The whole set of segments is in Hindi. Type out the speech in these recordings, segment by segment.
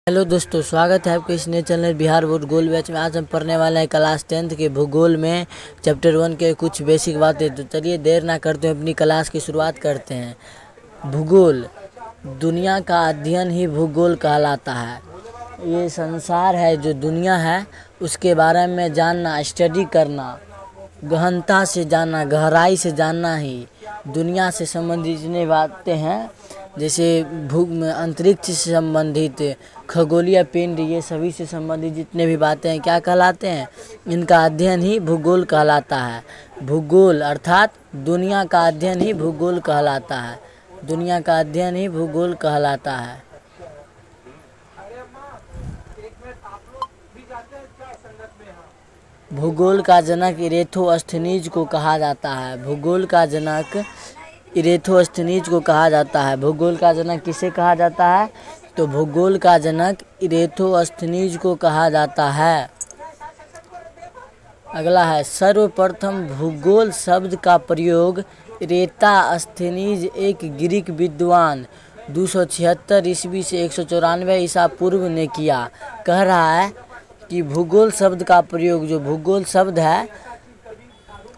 हेलो दोस्तों, स्वागत है आपके इस नए चैनल बिहार बोर्ड गोल बैच में। आज हम पढ़ने वाले हैं क्लास 10th के भूगोल में चैप्टर 1 के कुछ बेसिक बातें। तो चलिए देर ना करते हुए अपनी क्लास की शुरुआत करते हैं। भूगोल, दुनिया का अध्ययन ही भूगोल कहलाता है। ये संसार है, जो दुनिया है उसके बारे में जानना, स्टडी करना, गहनता से जानना, गहराई से जानना ही दुनिया से संबंधित जितनी बातें हैं, जैसे अंतरिक्ष से संबंधित, खगोलीय पिंड, ये सभी से संबंधित जितने भी बातें हैं क्या कहलाते हैं? इनका अध्ययन ही भूगोल कहलाता है। भूगोल अर्थात दुनिया का अध्ययन ही भूगोल कहलाता है। दुनिया का अध्ययन ही भूगोल कहलाता है। भूगोल का जनक इरेथोस्थनीज को कहा जाता है। भूगोल का जनक इरेथोस्थनीज को कहा जाता है। भूगोल का जनक किसे कहा जाता है? तो भूगोल का जनक इरेथोस्थनीज को कहा जाता है। अगला है, सर्वप्रथम भूगोल शब्द का प्रयोग इरेथोस्थनीज एक ग्रीक विद्वान 276 ईस्वी से 194 ईसा पूर्व ने किया। कह रहा है कि भूगोल शब्द का प्रयोग, जो भूगोल शब्द है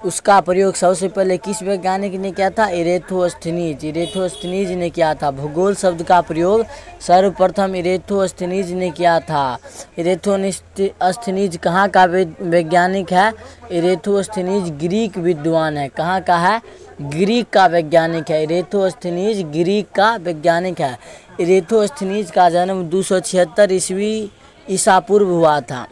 उसका प्रयोग सबसे पहले किस वैज्ञानिक ने किया था? इरेथोस्थनीज। इरेथोस्थनीज ने किया था। भूगोल शब्द का प्रयोग सर्वप्रथम इरेथोस्थनीज ने किया था। इरेथोस्थनीज कहाँ का वैज्ञानिक है? इरेथोस्थनीज ग्रीक विद्वान है। कहाँ का है? ग्रीक का वैज्ञानिक है। इरेथोस्थनीज ग्रीक का वैज्ञानिक है। इरेथोस्थनीज का जन्म 276 ईसा पूर्व हुआ था।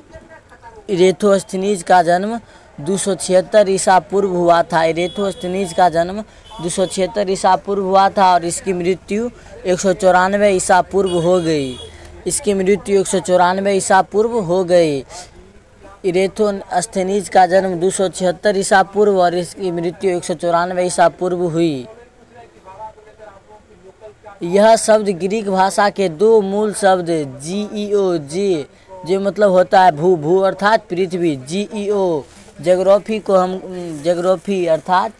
इरेथोस्थनीज का जन्म 276 ईसा पूर्व हुआ था। इरेथोस्थनीज का जन्म 276 ईसा पूर्व हुआ था और इसकी मृत्यु 194 ईसा पूर्व हो गई। इसकी मृत्यु 194 ईसा पूर्व हो गई। इरेथोस्थनीज का जन्म 276 ईसा पूर्व और इसकी मृत्यु 194 ईसा पूर्व हुई। यह शब्द ग्रीक भाषा के दो मूल शब्द जीईओ, जो मतलब होता है भू अर्थात पृथ्वी, जीईओ ज्योग्राफी को हम ज्योग्राफी अर्थात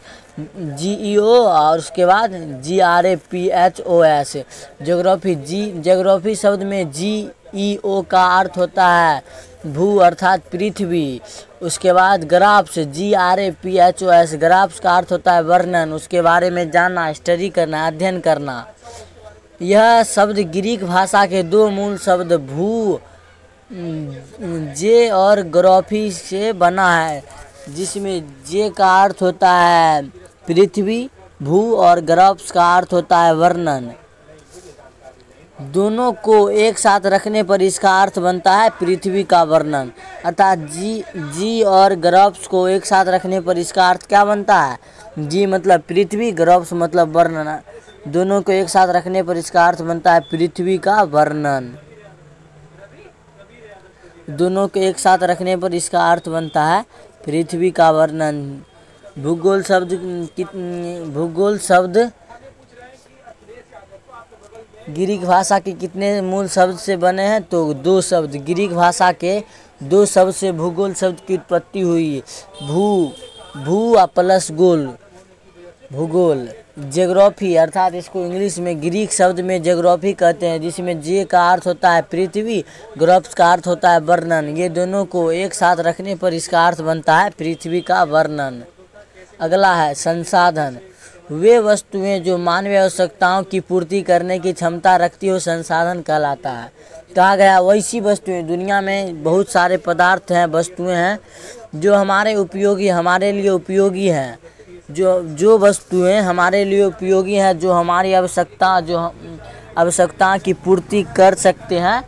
जीईओ और उसके बाद GRAPHOS ज्योग्राफी। ज्योग्राफी शब्द में जीईओ का अर्थ होता है भू अर्थात पृथ्वी। उसके बाद ग्राफ्स, GRAPHOS ग्राफ्स का अर्थ होता है वर्णन, उसके बारे में जानना, स्टडी करना, अध्ययन करना। यह शब्द ग्रीक भाषा के दो मूल शब्द भू जे और ग्राफी से बना है, जिसमें जे का अर्थ होता है पृथ्वी, भू और ग्राफ्स का अर्थ होता है वर्णन। दोनों को एक साथ रखने पर इसका अर्थ बनता है पृथ्वी का वर्णन। अर्थात जी और ग्राफ्स को एक साथ रखने पर इसका अर्थ क्या बनता है? जी मतलब पृथ्वी, ग्राफ्स मतलब वर्णन। दोनों को एक साथ रखने पर इसका अर्थ बनता है पृथ्वी का वर्णन। दोनों को एक साथ रखने पर इसका अर्थ बनता है पृथ्वी का वर्णन। भूगोल शब्द ग्रीक भाषा के कितने मूल शब्द से बने हैं? तो दो शब्द। ग्रीक भाषा के दो शब्द से भूगोल शब्द की उत्पत्ति हुई। भू प्लस गोल, भूगोल। ज्योग्राफी अर्थात इसको इंग्लिश में ग्रीक शब्द में ज्योग्राफी कहते हैं, जिसमें जे का अर्थ होता है पृथ्वी, ग्राफ्स का अर्थ होता है वर्णन। ये दोनों को एक साथ रखने पर इसका अर्थ बनता है पृथ्वी का वर्णन। अगला है, संसाधन। वे वस्तुएं जो मानवीय आवश्यकताओं की पूर्ति करने की क्षमता रखती हो संसाधन कहलाता है। कहा गया वैसी वस्तुएं, दुनिया में बहुत सारे पदार्थ हैं, वस्तुएं हैं जो हमारे लिए उपयोगी हैं। जो वस्तुएं हमारे लिए उपयोगी हैं, जो हमारी आवश्यकता की पूर्ति कर सकते हैं,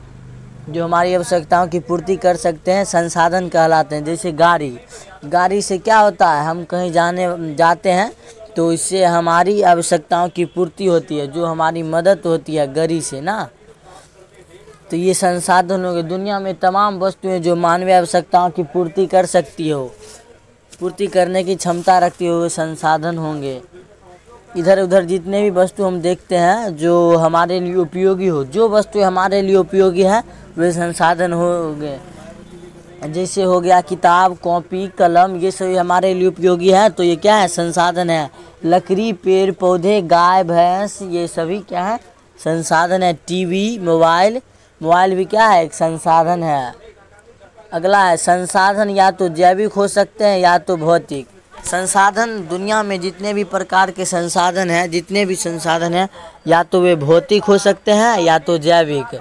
जो हमारी आवश्यकताओं की पूर्ति कर सकते हैं, संसाधन कहलाते हैं। जैसे गाड़ी से क्या होता है? हम कहीं जाते हैं तो इससे हमारी आवश्यकताओं की पूर्ति होती है, जो हमारी मदद होती है गाड़ी से ना। तो ये संसाधन हो गए। दुनिया में तमाम वस्तुएं जो मानवीय आवश्यकताओं की पूर्ति कर सकती हो, पूर्ति करने की क्षमता रखती हो, गए होंगे। इधर उधर जितने भी वस्तु हम देखते हैं जो हमारे लिए उपयोगी हो, जो वस्तु हमारे लिए उपयोगी है वे संसाधन हो गए। जैसे हो गया किताब, कॉपी, कलम, ये सभी हमारे लिए उपयोगी है, तो ये क्या है? संसाधन है। लकड़ी, पेड़ पौधे, गाय भैंस, ये सभी क्या है? संसाधन है। टीवी, मोबाइल, मोबाइल भी क्या है, एक संसाधन है। अगला है संसाधन या तो जैविक हो सकते हैं या तो भौतिक। संसाधन दुनिया में जितने भी प्रकार के संसाधन हैं, जितने भी संसाधन हैं, या तो वे भौतिक हो सकते हैं या तो जैविक,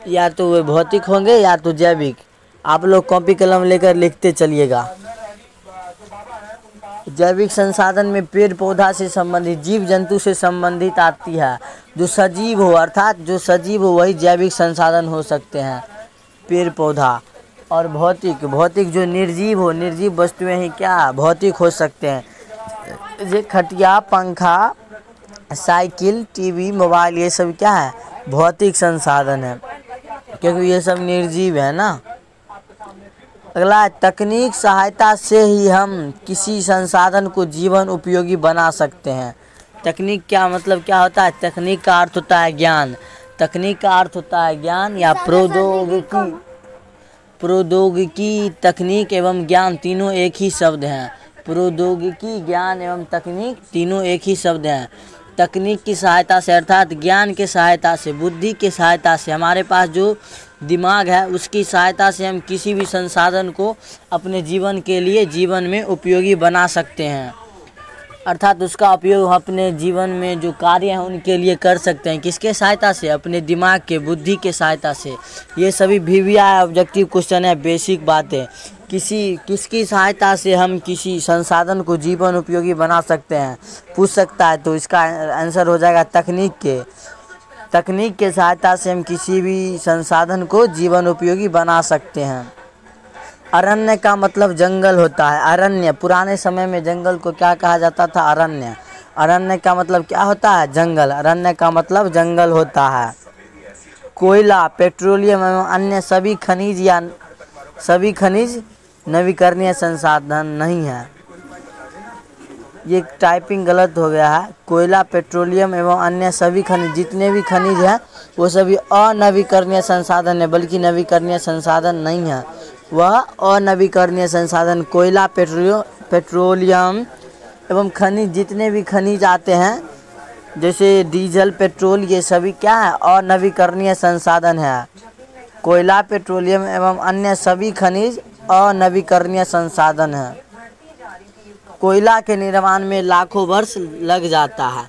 या तो वे भौतिक होंगे या तो जैविक। आप लोग कॉपी कलम लेकर लिखते चलिएगा। जैविक संसाधन में पेड़ पौधा से संबंधित, जीव जंतु से संबंधित आती है। जो सजीव हो, अर्थात जो सजीव हो वही जैविक संसाधन हो सकते हैं, पेड़ पौधा। और भौतिक, भौतिक जो निर्जीव हो, निर्जीव वस्तुएं ही क्या भौतिक हो सकते हैं। ये खटिया, पंखा, साइकिल, टीवी, मोबाइल, ये सब क्या है, भौतिक संसाधन है, क्योंकि ये सब निर्जीव है ना। अगला है तकनीक सहायता से ही हम किसी संसाधन को जीवन उपयोगी बना सकते हैं। तकनीक क्या मतलब क्या होता है, तकनीक का अर्थ होता है ज्ञान। तकनीक का अर्थ होता है ज्ञान या प्रौद्योगिकी। प्रौद्योगिकी, तकनीक एवं ज्ञान तीनों एक ही शब्द हैं। प्रौद्योगिकी, ज्ञान एवं तकनीक तीनों एक ही शब्द हैं। तकनीक की सहायता से अर्थात ज्ञान के सहायता से, बुद्धि के सहायता से, हमारे पास जो दिमाग है उसकी सहायता से हम किसी भी संसाधन को अपने जीवन के लिए, जीवन में उपयोगी बना सकते हैं। अर्थात उसका उपयोग अपने जीवन में जो कार्य हैं उनके लिए कर सकते हैं। किसके सहायता से, अपने दिमाग के, बुद्धि के सहायता से। ये सभी VVI ऑब्जेक्टिव क्वेश्चन है, बेसिक बातें। किसकी सहायता से हम किसी संसाधन को जीवन उपयोगी बना सकते हैं पूछ सकता है, तो इसका आंसर हो जाएगा तकनीक के। तकनीक के सहायता से हम किसी भी संसाधन को जीवन उपयोगी बना सकते हैं। अरण्य का मतलब जंगल होता है। अरण्य, पुराने समय में जंगल को क्या कहा जाता था, अरण्य। अरण्य का मतलब क्या होता है, जंगल। अरण्य का मतलब जंगल होता है। कोयला, पेट्रोलियम एवं अन्य सभी खनिज या सभी खनिज नवीकरणीय संसाधन नहीं है। ये टाइपिंग गलत हो गया है। कोयला, पेट्रोलियम एवं अन्य सभी खनिज, जितने भी खनिज हैं वो सभी अनवीकरणीय संसाधन है, बल्कि नवीकरणीय संसाधन नहीं है। वह अनवीकरणीय संसाधन कोयला, पेट्रोलियम एवं खनिज, जितने भी खनिज आते हैं जैसे डीजल, पेट्रोल, ये सभी क्या है, अनवीकरणीय संसाधन है। कोयला, पेट्रोलियम एवं अन्य सभी खनिज अनवीकरणीय संसाधन है। कोयला के निर्माण में लाखों वर्ष लग जाता है।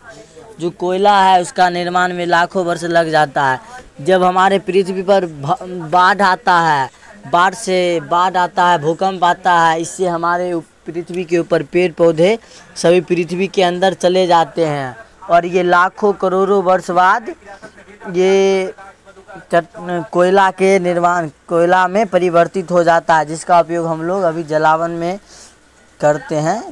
जो कोयला है उसका निर्माण में लाखों वर्ष लग जाता है। जब हमारे पृथ्वी पर बाढ़ आता है, बाढ़ आता है, भूकंप आता है, इससे हमारे पृथ्वी के ऊपर पेड़ पौधे सभी पृथ्वी के अंदर चले जाते हैं और ये लाखों करोड़ों वर्ष बाद ये कोयला में परिवर्तित हो जाता है, जिसका उपयोग हम लोग अभी जलावन में करते हैं।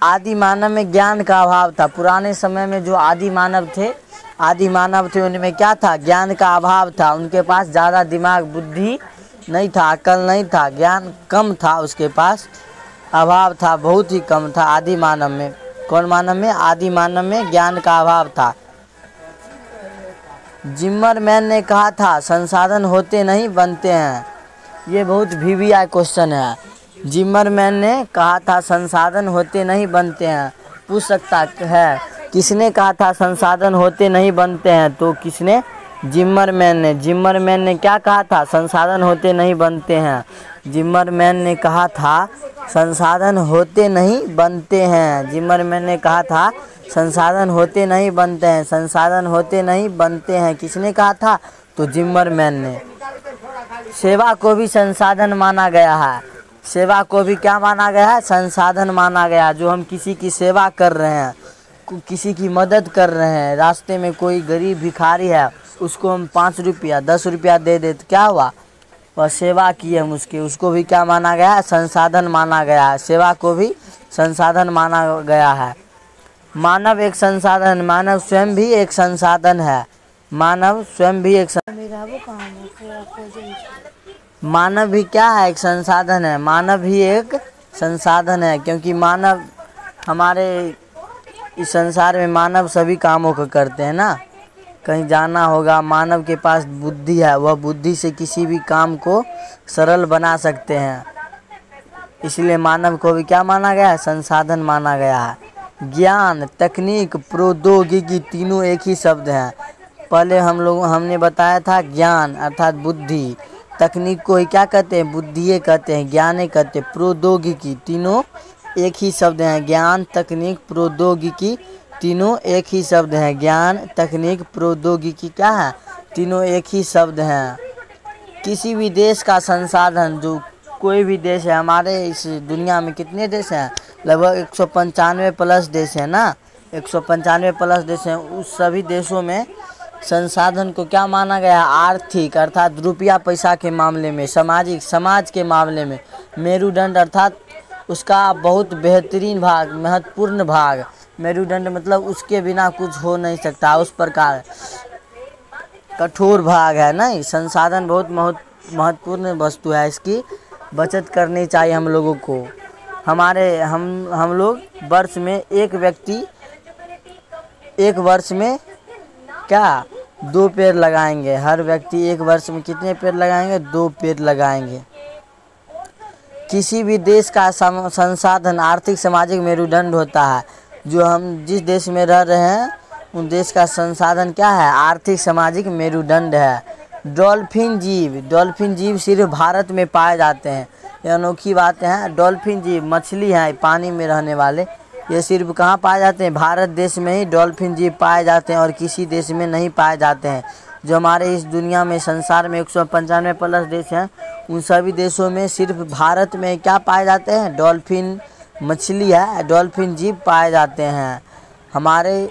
आदि मानव में ज्ञान का अभाव था। पुराने समय में जो आदि मानव थे उनमें क्या था, ज्ञान का अभाव था। उनके पास ज़्यादा दिमाग, बुद्धि नहीं था, अकल नहीं था, ज्ञान कम था, उसके पास अभाव था, बहुत ही कम था आदि मानव में। कौन मानव में, आदि मानव में ज्ञान का अभाव था। जिमरमैन ने कहा था संसाधन होते नहीं बनते हैं। ये बहुत VVI क्वेश्चन है। जिमरमैन ने कहा था संसाधन होते नहीं बनते हैं। पूछ सकता है किसने कहा था संसाधन होते नहीं बनते हैं, तो किसने, जिमरमैन ने क्या कहा था, संसाधन होते नहीं बनते हैं। जिमरमैन ने कहा था संसाधन होते नहीं बनते हैं। जिमरमैन ने कहा था संसाधन होते नहीं बनते हैं, संसाधन होते नहीं बनते हैं। किसने कहा था, तो जिमरमैन ने। सेवा को भी संसाधन माना गया है। सेवा को भी क्या माना गया है, संसाधन माना गया। जो हम किसी की सेवा कर रहे हैं, किसी की मदद कर रहे हैं, रास्ते में कोई गरीब भिखारी है, उसको हम 5 रुपया 10 रुपया दे दे तो क्या हुआ, वह सेवा की हम उसको भी क्या माना गया है, संसाधन माना गया है। सेवा को भी संसाधन माना गया है। मानव एक संसाधन, मानव स्वयं भी एक संसाधन है। मानव स्वयं भी एक मानव भी क्या है, एक संसाधन है। मानव भी एक संसाधन है, क्योंकि मानव हमारे इस संसार में मानव सभी कामों को करते हैं ना। कहीं जाना होगा, मानव के पास बुद्धि है, वह बुद्धि से किसी भी काम को सरल बना सकते हैं। इसलिए मानव को भी क्या माना गया है, संसाधन माना गया है। ज्ञान, तकनीक, प्रौद्योगिकी तीनों एक ही शब्द हैं। पहले हमने बताया था ज्ञान अर्थात बुद्धि, तकनीक को ही क्या कहते हैं, बुद्धिए कहते हैं, ज्ञाने कहते हैं, प्रौद्योगिकी, तीनों एक ही शब्द हैं। ज्ञान, तकनीक, प्रौद्योगिकी तीनों एक ही शब्द हैं। ज्ञान, तकनीक, प्रौद्योगिकी क्या है, तीनों एक ही शब्द हैं। किसी भी देश का संसाधन, जो कोई भी देश है, हमारे इस दुनिया में कितने देश हैं, लगभग 195 प्लस देश हैं ना, 195 प्लस देश हैं। उस सभी देशों में संसाधन को क्या माना गया, आर्थिक अर्थात रुपया पैसा के मामले में, सामाजिक समाज के मामले में, मेरुदंड अर्थात उसका बहुत बेहतरीन भाग, महत्वपूर्ण भाग, मेरुदंड मतलब उसके बिना कुछ हो नहीं सकता, उस प्रकार कठोर भाग है नहीं। संसाधन बहुत महत्वपूर्ण वस्तु है, इसकी बचत करनी चाहिए हम लोगों को। हम लोग वर्ष में एक व्यक्ति एक वर्ष में क्या 2 पेड़ लगाएंगे। हर व्यक्ति एक वर्ष में कितने पेड़ लगाएंगे, 2 पेड़ लगाएंगे। किसी भी देश का संसाधन आर्थिक सामाजिक मेरुदंड होता है। जो हम जिस देश में रह रहे हैं उन देश का संसाधन क्या है, आर्थिक सामाजिक मेरुदंड है। डॉल्फिन जीव सिर्फ भारत में पाए जाते हैं। ये अनोखी बातें हैं। डॉल्फिन जीव मछली हैं, पानी में रहने वाले, ये सिर्फ कहाँ पाए जाते हैं, भारत देश में ही डॉल्फिन जीव पाए जाते हैं और किसी देश में नहीं पाए जाते हैं। जो हमारे इस दुनिया में संसार में 195 प्लस देश हैं, उन सभी देशों में सिर्फ भारत में क्या पाए जाते हैं, डॉल्फिन मछली है, डॉल्फिन जीव पाए जाते हैं। हमारे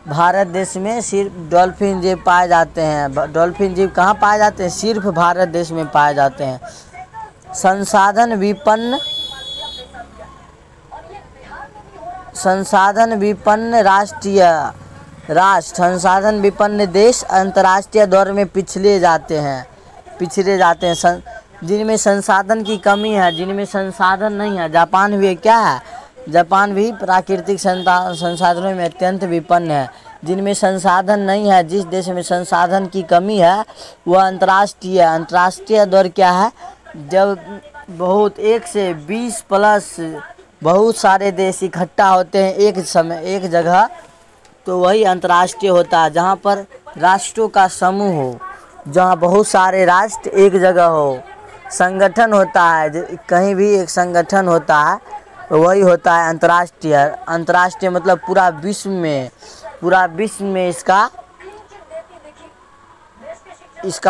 भारत देश में सिर्फ डॉल्फिन जीव पाए जाते हैं। डॉल्फिन जीव कहाँ पाए जाते हैं, सिर्फ भारत देश में पाए जाते हैं। संसाधन विपन्न राष्ट्र, संसाधन विपन्न देश अंतर्राष्ट्रीय दौर में पिछड़े जाते हैं। जिनमें संसाधन की कमी है, जिनमें संसाधन नहीं है। जापान भी क्या है, जापान भी प्राकृतिक संसाधनों में अत्यंत विपन्न है। जिनमें संसाधन नहीं है, जिस देश में संसाधन की कमी है, वह अंतर्राष्ट्रीय दौर क्या है, जब बहुत 1 से 20 प्लस बहुत सारे देश इकट्ठा होते हैं एक जगह, तो वही अंतर्राष्ट्रीय होता है। जहाँ पर राष्ट्रों का समूह हो, जहाँ बहुत सारे राष्ट्र एक जगह हो, संगठन होता है, कहीं भी एक संगठन होता है, वही होता है अंतर्राष्ट्रीय। अंतर्राष्ट्रीय मतलब पूरा विश्व में इसका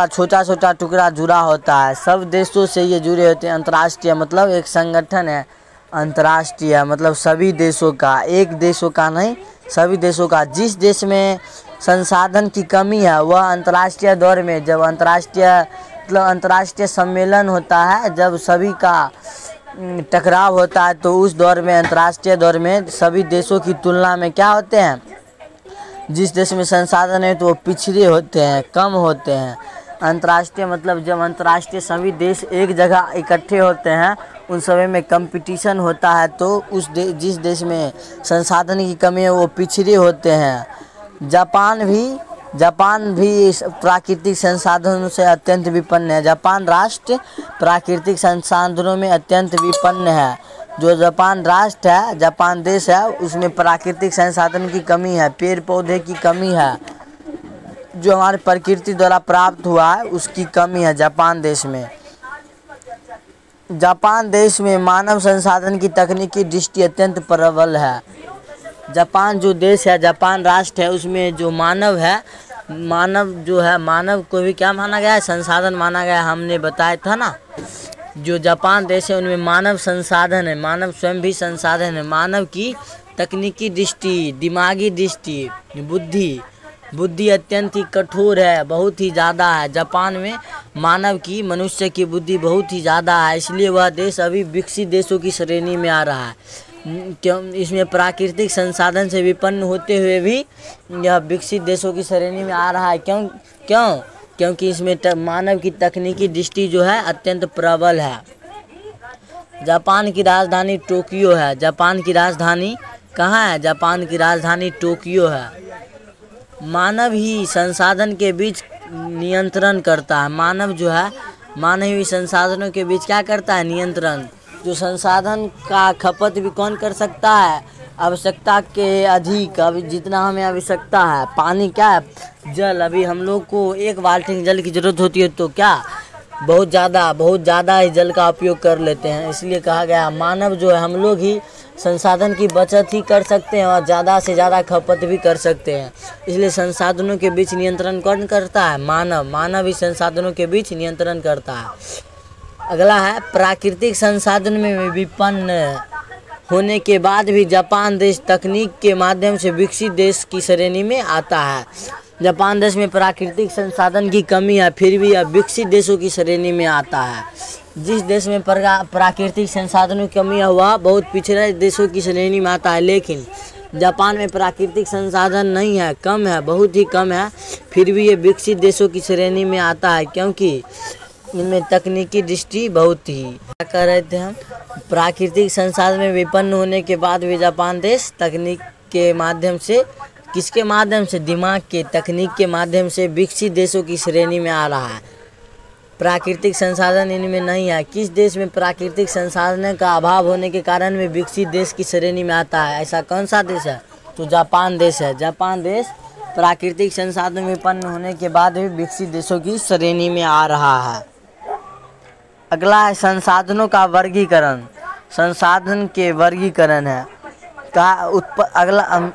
छोटा टुकड़ा जुड़ा होता है। सब देशों से ये जुड़े होते हैं। अंतर्राष्ट्रीय मतलब एक संगठन है। अंतर्राष्ट्रीय मतलब सभी देशों का, एक देशों का नहीं, सभी देशों का। जिस देश में संसाधन की कमी है, वह अंतर्राष्ट्रीय दौर में, जब अंतर्राष्ट्रीय सम्मेलन होता है, जब सभी का टकराव होता है, तो उस दौर में, अंतर्राष्ट्रीय दौर में सभी देशों की तुलना में क्या होते हैं, जिस देश में संसाधन है तो वो पिछड़े होते हैं, कम होते हैं। अंतर्राष्ट्रीय मतलब जब अंतर्राष्ट्रीय सभी देश एक जगह इकट्ठे होते हैं, उन सभी में कंपटीशन होता है, तो जिस देश में संसाधन की कमी है वो पिछड़े होते हैं। जापान भी प्राकृतिक संसाधनों से अत्यंत विपन्न है। जापान राष्ट्र प्राकृतिक संसाधनों में अत्यंत विपन्न है। जो जापान राष्ट्र है, जापान देश है, उसमें प्राकृतिक संसाधन की कमी है, पेड़ पौधे की कमी है, जो हमारे प्रकृति द्वारा प्राप्त हुआ है उसकी कमी है जापान देश में। जापान देश में मानव संसाधन की तकनीकी दृष्टि अत्यंत प्रबल है। जापान जो देश है, जापान राष्ट्र है, उसमें जो मानव है, मानव को भी क्या माना गया है, संसाधन माना गया है। हमने बताया था ना, जो जापान देश है उनमें मानव संसाधन है, मानव स्वयं भी संसाधन है। मानव की तकनीकी दृष्टि, दिमागी दृष्टि, बुद्धि अत्यंत ही कठोर है, बहुत ही ज़्यादा है। जापान में मनुष्य की बुद्धि बहुत ही ज़्यादा है, इसलिए वह देश अभी विकसित देशों की श्रेणी में आ रहा है। क्यों, इसमें प्राकृतिक संसाधन से विपन्न होते हुए भी यह विकसित देशों की श्रेणी में आ रहा है। क्योंकि इसमें मानव की तकनीकी दृष्टि जो है अत्यंत प्रबल है। जापान की राजधानी टोक्यो है। जापान की राजधानी कहाँ है, जापान की राजधानी टोक्यो है। मानव ही संसाधन के बीच नियंत्रण करता है। मानव ही संसाधनों के बीच क्या करता है, नियंत्रण। जो संसाधन का खपत भी कौन कर सकता है, आवश्यकता के अधिक, अभी जितना हमें आवश्यकता है, पानी क्या है, जल। अभी हम लोग को 1 बाल्टी जल की ज़रूरत होती है तो क्या बहुत ज़्यादा ही जल का उपयोग कर लेते हैं। इसलिए कहा गया मानव जो है हम लोग ही संसाधन की बचत ही कर सकते हैं और ज़्यादा से ज़्यादा खपत भी कर सकते हैं। इसलिए संसाधनों के बीच नियंत्रण कौन करता है? मानव ही संसाधनों के बीच नियंत्रण करता है। अगला है प्राकृतिक संसाधन में विपन्न होने के बाद भी जापान देश तकनीक के माध्यम से विकसित देश की श्रेणी में आता है। जापान देश में प्राकृतिक संसाधन की कमी है, फिर भी यह विकसित देशों की श्रेणी में आता है। जिस देश में प्राकृतिक संसाधनों की कमी है वह बहुत पिछड़े देशों की श्रेणी में आता है, लेकिन जापान में प्राकृतिक संसाधन नहीं है, कम है, बहुत ही कम है, फिर भी ये विकसित देशों की श्रेणी में आता है क्योंकि इनमें तकनीकी दृष्टि बहुत ही। क्या कह रहे थे हम? प्राकृतिक संसाधन में विपन्न होने के बाद भी जापान देश तकनीक के माध्यम से, किसके माध्यम से? दिमाग के, तकनीक के माध्यम से विकसित देशों की श्रेणी में आ रहा है। प्राकृतिक संसाधन इनमें नहीं है। किस देश में प्राकृतिक संसाधन का अभाव होने के कारण में विकसित देश की श्रेणी में आता है? ऐसा कौन सा देश है? तो जापान देश है। जापान देश प्राकृतिक संसाधन में विपन्न होने के बाद भी विकसित देशों की श्रेणी में आ रहा है। अगला है संसाधनों का वर्गीकरण। संसाधन के वर्गीकरण है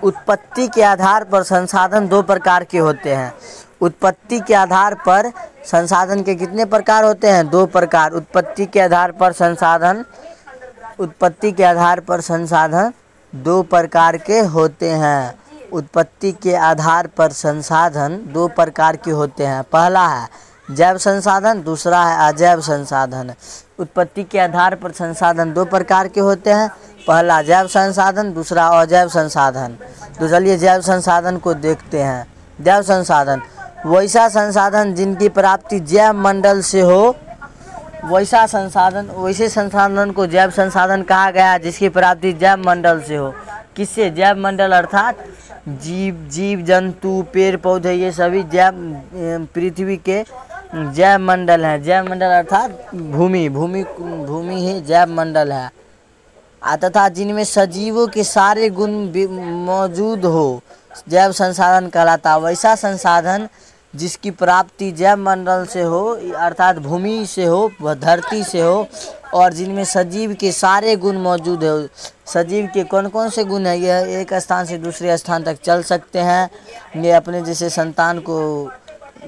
उत्पत्ति के आधार पर संसाधन 2 प्रकार के होते हैं। उत्पत्ति के आधार पर संसाधन के कितने प्रकार होते हैं? 2 प्रकार। उत्पत्ति के आधार पर संसाधन 2 प्रकार के होते हैं। उत्पत्ति के आधार पर संसाधन 2 प्रकार के होते हैं। पहला है जैव संसाधन, दूसरा है अजैव संसाधन। उत्पत्ति के आधार पर संसाधन 2 प्रकार के होते हैं। पहला जैव संसाधन, दूसरा अजैव संसाधन। तो चलिए जैव संसाधन को देखते हैं। जैव संसाधन वैसा संसाधन जिनकी प्राप्ति जैव मंडल से हो, वैसे संसाधन को जैव संसाधन कहा गया जिसकी प्राप्ति जैव मंडल से हो। किससे? जैव मंडल अर्थात जीव जंतु, पेड़ पौधे, ये सभी जैव पृथ्वी के जैव मंडल है। जैव मंडल अर्थात भूमि ही जैव मंडल है। तथा जिनमें सजीवों के सारे गुण मौजूद हो, जैव संसाधन कहलाता है। वैसा संसाधन जिसकी प्राप्ति जैव मंडल से हो अर्थात भूमि से हो, धरती से हो, और जिनमें सजीव के सारे गुण मौजूद हो। सजीव के कौन कौन से गुण हैं? यह एक स्थान से दूसरे स्थान तक चल सकते हैं, ये अपने जैसे संतान को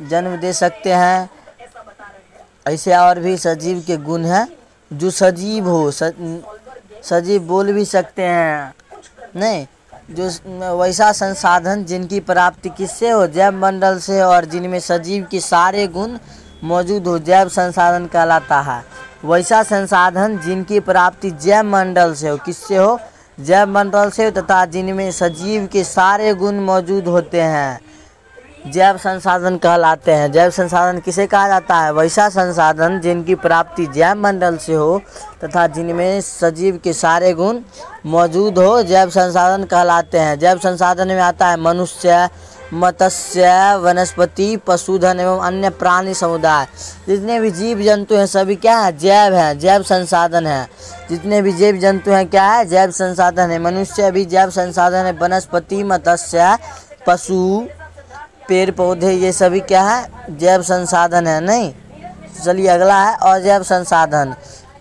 जन्म दे सकते हैं। ऐसे और भी सजीव के गुण हैं। जो सजीव हो, सजीव बोल भी सकते हैं, नहीं, जो वैसा संसाधन जिनकी प्राप्ति किससे हो? जैव मंडल से, और जिनमें सजीव के सारे गुण मौजूद हो, जैव संसाधन कहलाता है। वैसा संसाधन जिनकी प्राप्ति जैव मंडल से हो, किससे हो? जैव मंडल से, तथा जिनमें सजीव के सारे गुण मौजूद होते हैं, जैव संसाधन कहलाते हैं। जैव संसाधन किसे कहा जाता है? वैसा संसाधन जिनकी प्राप्ति जैव मंडल से हो तथा जिनमें सजीव के सारे गुण मौजूद हो, जैव संसाधन कहलाते हैं। जैव संसाधन में आता है मनुष्य, मत्स्य, वनस्पति, पशुधन एवं अन्य प्राणी समुदाय। जितने भी जीव जंतु हैं सभी क्या है? जैव हैं, जैव संसाधन है। जितने भी जीव जंतु हैं क्या है? जैव संसाधन है। मनुष्य भी जैव संसाधन है। वनस्पति, मत्स्य, पशु, पेड़ पौधे, ये सभी क्या है? जैव संसाधन है। नहीं, चलिए अगला है अजैव संसाधन।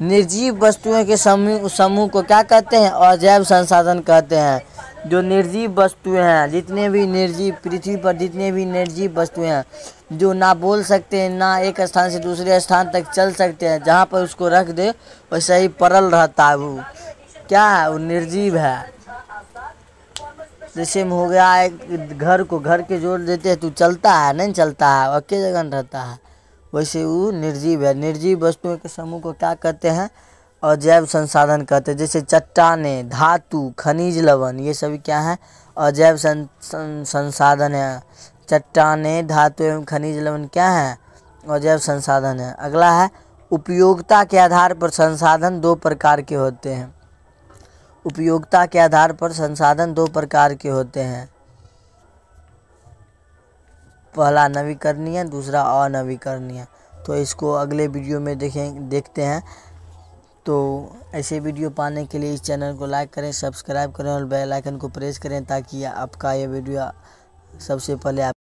निर्जीव वस्तुओं के समूह को क्या कहते हैं? अजैव संसाधन कहते हैं। जो निर्जीव वस्तुएं हैं, जितने भी निर्जीव पृथ्वी पर जितने भी निर्जीव वस्तुएं हैं, जो ना बोल सकते हैं, ना एक स्थान से दूसरे स्थान तक चल सकते हैं, जहाँ पर उसको रख दे वैसे ही पड़ल रहता है, वो क्या है? वो निर्जीव है। जैसे में हो गया एक घर के जोड़ देते हैं तो चलता है? नहीं चलता है, अकेले जगह रहता है। वैसे वो निर्जीव है। निर्जीव वस्तुओं के समूह को क्या कहते हैं? अजैव संसाधन कहते हैं। जैसे चट्टानें, धातु, खनिज लवण, ये सभी क्या है? अजैव संसाधन है। चट्टानें, धातु एवं खनिज लवण क्या है? अजैव संसाधन है। अगला है उपयोगिता के आधार पर संसाधन 2 प्रकार के होते हैं। उपयोगिता के आधार पर संसाधन 2 प्रकार के होते हैं। पहला नवीकरणीय, दूसरा अनवीकरणीय। तो इसको अगले वीडियो में देखते हैं। तो ऐसे वीडियो पाने के लिए इस चैनल को लाइक करें, सब्सक्राइब करें और बेल आइकन को प्रेस करें ताकि आपका ये वीडियो सबसे पहले आप